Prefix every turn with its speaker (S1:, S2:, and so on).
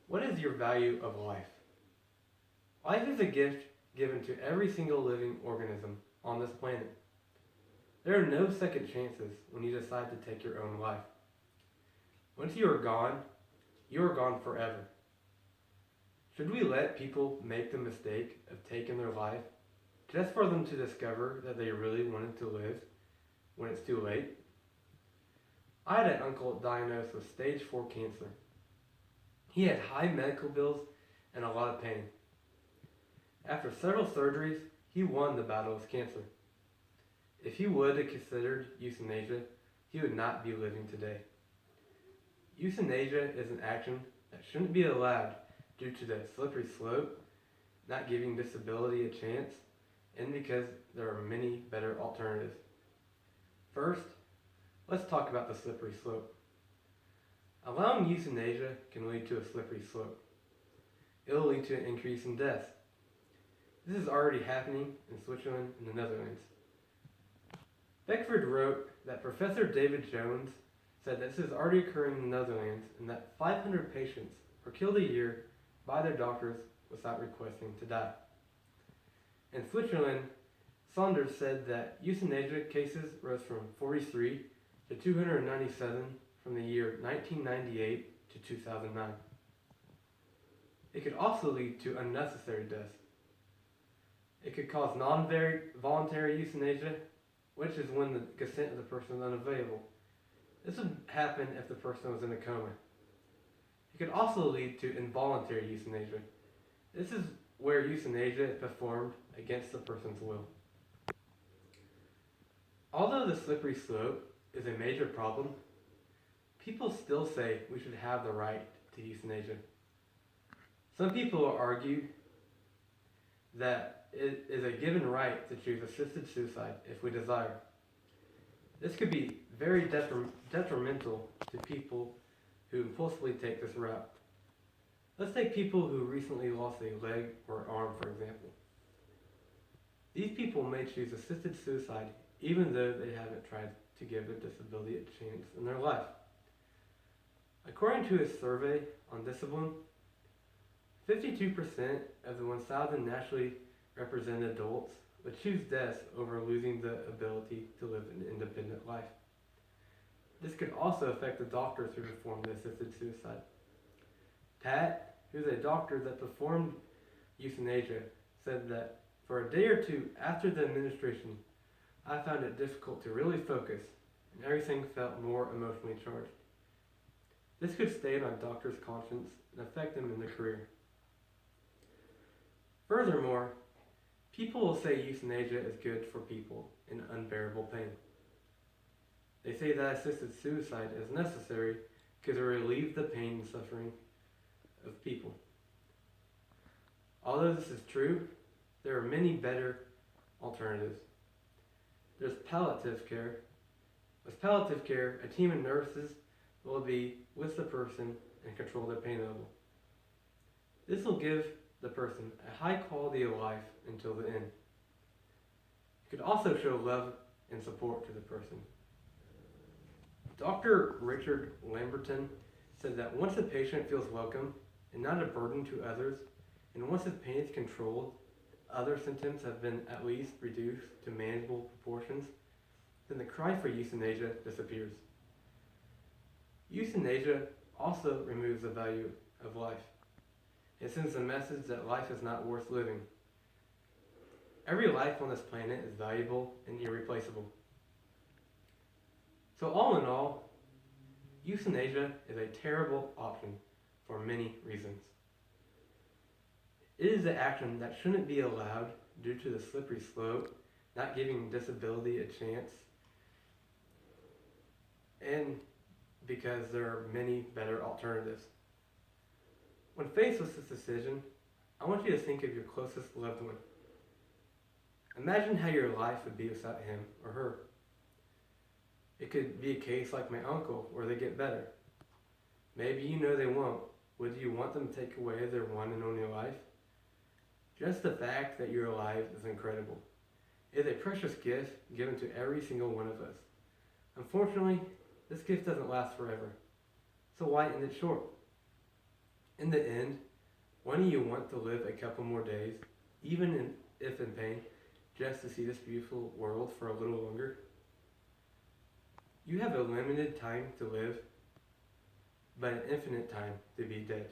S1: What is your value of life? Life is a gift given to every single living organism on this planet. There are no second chances when you decide to take your own life. Once you are gone forever. Should we let people make the mistake of taking their life just for them to discover that they really wanted to live when it's too late? I had an uncle diagnosed with stage 4 cancer. He had high medical bills and a lot of pain. After several surgeries, he won the battle with cancer. If he would have considered euthanasia, he would not be living today. Euthanasia is an action that shouldn't be allowed due to the slippery slope, not giving disability a chance, and because there are many better alternatives. First, let's talk about the slippery slope. Allowing euthanasia can lead to a slippery slope. It will lead to an increase in deaths. This is already happening in Switzerland and the Netherlands. Beckford wrote that Professor David Jones said this is already occurring in the Netherlands and that 500 patients are killed a year by their doctors without requesting to die. In Switzerland, Saunders said that euthanasia cases rose from 43 to 297 from the year 1998 to 2009. It could also lead to unnecessary deaths. It could cause non-voluntary euthanasia, which is when the consent of the person is unavailable. This would happen if the person was in a coma. It could also lead to involuntary euthanasia. This is where euthanasia is performed against the person's will. Although the slippery slope is a major problem, people still say we should have the right to euthanasia. Some people argue that it is a given right to choose assisted suicide if we desire. This could be very detrimental to people who impulsively take this route. Let's take people who recently lost a leg or arm, for example. These people may choose assisted suicide even though they haven't tried to give their disability a chance in their life. According to a survey on discipline, 52% of the 1,000 nationally represented adults would choose death over losing the ability to live an independent life. This could also affect the doctors who performed the assisted suicide. Pat, who's a doctor that performed euthanasia, said that for a day or two after the administration, I found it difficult to really focus, and everything felt more emotionally charged. This could stain on a doctor's conscience and affect them in their career. Furthermore, people will say euthanasia is good for people in unbearable pain. They say that assisted suicide is necessary because it relieves the pain and suffering of people. Although this is true, there are many better alternatives. There's palliative care. With palliative care, a team of nurses will be with the person and control their pain level. This will give the person a high quality of life until the end. It could also show love and support to the person. Dr. Richard Lamberton said that once a patient feels welcome and not a burden to others, and once his pain is controlled, other symptoms have been at least reduced to manageable proportions, then the cry for euthanasia disappears. Euthanasia also removes the value of life. It sends a message that life is not worth living. Every life on this planet is valuable and irreplaceable. So all in all, euthanasia is a terrible option for many reasons. It is an action that shouldn't be allowed due to the slippery slope, not giving disability a chance, and because there are many better alternatives. When faced with this decision, I want you to think of your closest loved one. Imagine how your life would be without him or her. It could be a case like my uncle, where they get better. Maybe you know they won't. Would you want them to take away their one and only life? Just the fact that you're alive is incredible. It is a precious gift given to every single one of us. Unfortunately, this gift doesn't last forever. So why end it short? In the end, wouldn't you want to live a couple more days, if in pain, just to see this beautiful world for a little longer? You have a limited time to live, but an infinite time to be dead.